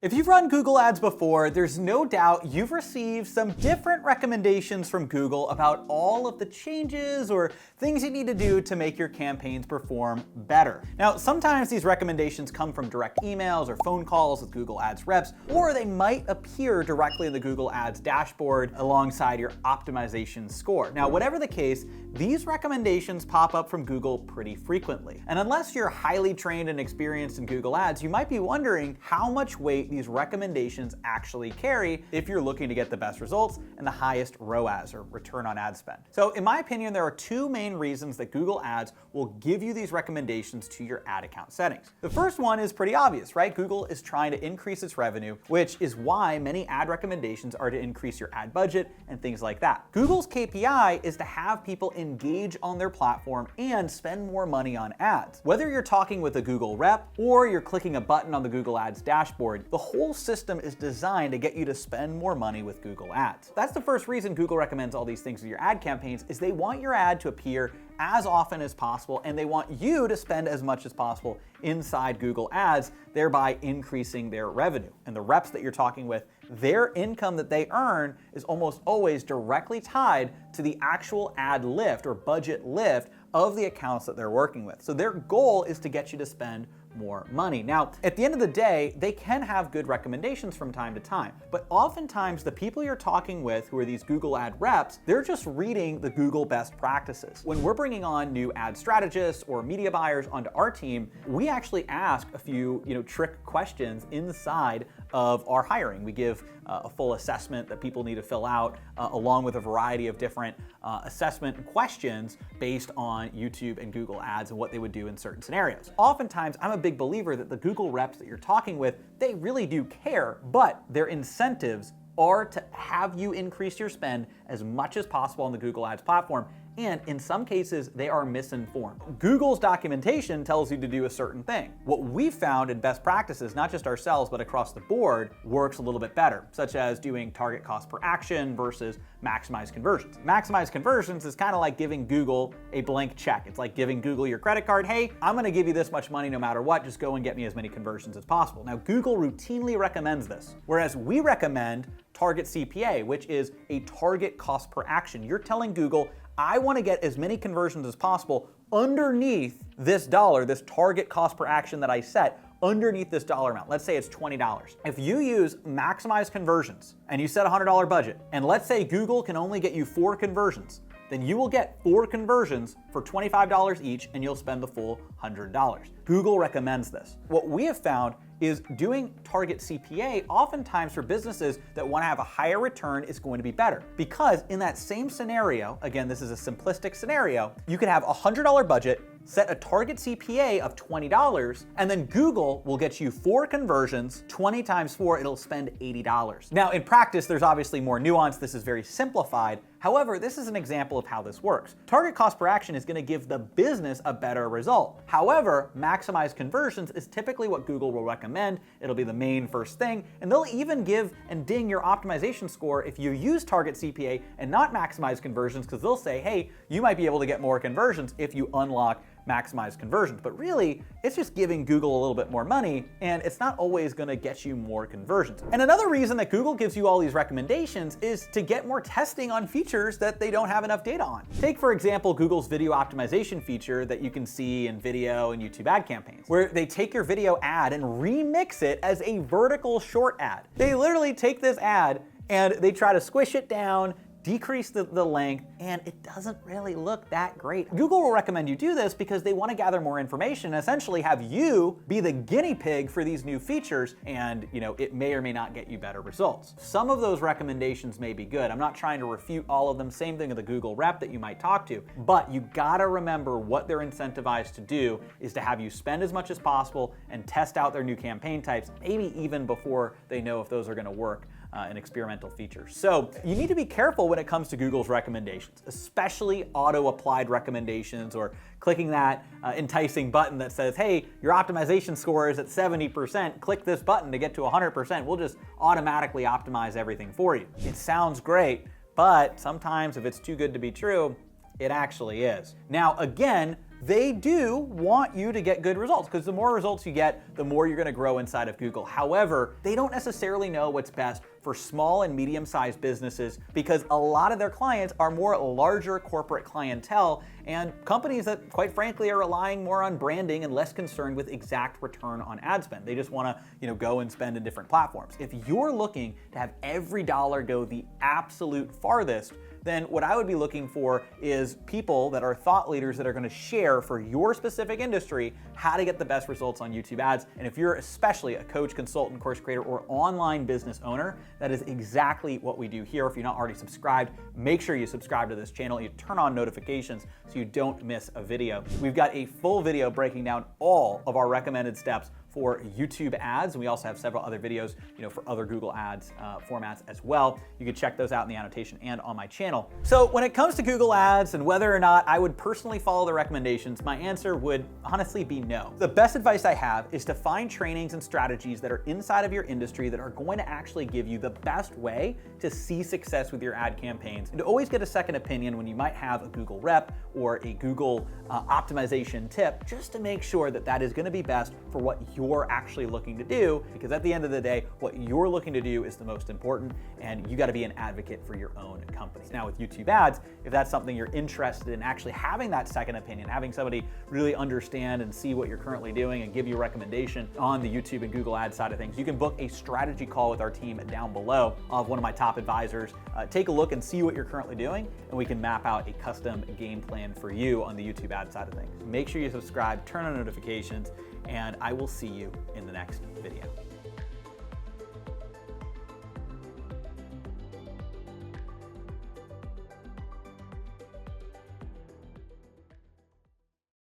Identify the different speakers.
Speaker 1: If you've run Google Ads before, there's no doubt you've received some different recommendations from Google about all of the changes or things you need to do to make your campaigns perform better. Now, sometimes these recommendations come from direct emails or phone calls with Google Ads reps, or they might appear directly in the Google Ads dashboard alongside your optimization score. Now, whatever the case, these recommendations pop up from Google pretty frequently. And unless you're highly trained and experienced in Google Ads, you might be wondering how much weight these recommendations actually carry if you're looking to get the best results and the highest ROAS, or return on ad spend. So in my opinion, there are two main reasons that Google Ads will give you these recommendations to your ad account settings. The first one is pretty obvious, right? Google is trying to increase its revenue, which is why many ad recommendations are to increase your ad budget and things like that. Google's KPI is to have people engage on their platform and spend more money on ads. Whether you're talking with a Google rep or you're clicking a button on the Google Ads dashboard, the whole system is designed to get you to spend more money with Google Ads. That's the first reason Google recommends all these things with your ad campaigns, is they want your ad to appear as often as possible, and they want you to spend as much as possible inside Google Ads, thereby increasing their revenue. And the reps that you're talking with, their income that they earn is almost always directly tied to the actual ad lift or budget lift of the accounts that they're working with. So their goal is to get you to spend more money. Now, at the end of the day, they can have good recommendations from time to time, but oftentimes the people you're talking with who are these Google ad reps, they're just reading the Google best practices. When we're bringing on new ad strategists or media buyers onto our team, we actually ask a few, trick questions inside of our hiring. We give a full assessment that people need to fill out, along with a variety of different assessment questions based on YouTube and Google Ads and what they would do in certain scenarios. Oftentimes, I'm a big believer that the Google reps that you're talking with, they really do care, but their incentives are to have you increase your spend as much as possible on the Google Ads platform. And in some cases, they are misinformed. Google's documentation tells you to do a certain thing. What we've found in best practices, not just ourselves, but across the board, works a little bit better, such as doing target cost per action versus maximize conversions. Maximize conversions is kind of like giving Google a blank check. It's like giving Google your credit card. Hey, I'm gonna give you this much money no matter what, just go and get me as many conversions as possible. Now, Google routinely recommends this, whereas we recommend target CPA, which is a target cost per action. You're telling Google, I want to get as many conversions as possible underneath this dollar, this target cost per action that I set, underneath this dollar amount. Let's say it's $20. If you use maximize conversions and you set a $100 budget, and let's say Google can only get you 4 conversions, then you will get 4 conversions for $25 each, and you'll spend the full $100. Google recommends this. What we have found is doing target CPA oftentimes for businesses that want to have a higher return is going to be better. Because in that same scenario, again, this is a simplistic scenario, you could have a $100 budget, set a target CPA of $20, and then Google will get you 4 conversions, 20 times 4, it'll spend $80. Now, in practice, there's obviously more nuance. This is very simplified. However, this is an example of how this works. Target cost per action is going to give the business a better result. However, maximize conversions is typically what Google will recommend. It'll be the main first thing, and they'll even give and ding your optimization score if you use target CPA and not maximize conversions, because they'll say, hey, you might be able to get more conversions if you unlock maximize conversions. But really, it's just giving Google a little bit more money, and it's not always gonna get you more conversions. And another reason that Google gives you all these recommendations is to get more testing on features that they don't have enough data on. Take, for example, Google's video optimization feature that you can see in video and YouTube ad campaigns, where they take your video ad and remix it as a vertical short ad. They literally take this ad and they try to squish it down, decrease the length, and it doesn't really look that great. Google will recommend you do this because they want to gather more information and essentially have you be the guinea pig for these new features, and it may or may not get you better results. Some of those recommendations may be good. I'm not trying to refute all of them. Same thing with the Google rep that you might talk to, but you gotta remember what they're incentivized to do is to have you spend as much as possible and test out their new campaign types, maybe even before they know if those are gonna work in experimental features. So you need to be careful when it comes to Google's recommendations, especially auto-applied recommendations, or clicking that enticing button that says, hey, your optimization score is at 70%, click this button to get to 100%. We'll just automatically optimize everything for you. It sounds great, but sometimes if it's too good to be true, it actually is. Now, again, they do want you to get good results, because the more results you get, the more you're going to grow inside of Google. However, they don't necessarily know what's best for small and medium-sized businesses, because a lot of their clients are more larger corporate clientele and companies that, quite frankly, are relying more on branding and less concerned with exact return on ad spend. They just want to, go and spend in different platforms. If you're looking to have every dollar go the absolute farthest, then what I would be looking for is people that are thought leaders that are going to share for your specific industry how to get the best results on YouTube ads. And if you're especially a coach, consultant, course creator, or online business owner, that is exactly what we do here. If you're not already subscribed, make sure you subscribe to this channel. You turn on notifications so you don't miss a video. We've got a full video breaking down all of our recommended steps for YouTube ads, and we also have several other videos, for other Google ads formats as well. You can check those out in the annotation and on my channel. So when it comes to Google ads and whether or not I would personally follow the recommendations, my answer would honestly be no. The best advice I have is to find trainings and strategies that are inside of your industry that are going to actually give you the best way to see success with your ad campaigns, and to always get a second opinion when you might have a Google rep or a Google optimization tip, just to make sure that that is going to be best for what you're actually looking to do, because at the end of the day, what you're looking to do is the most important, and you got to be an advocate for your own company. Now with YouTube ads, if that's something you're interested in, actually having that second opinion, having somebody really understand and see what you're currently doing and give you a recommendation on the YouTube and Google ad side of things, you can book a strategy call with our team down below of one of my top advisors. Take a look and see what you're currently doing, and we can map out a custom game plan for you on the YouTube ad side of things. Make sure you subscribe, turn on notifications, and I will see you in the next video.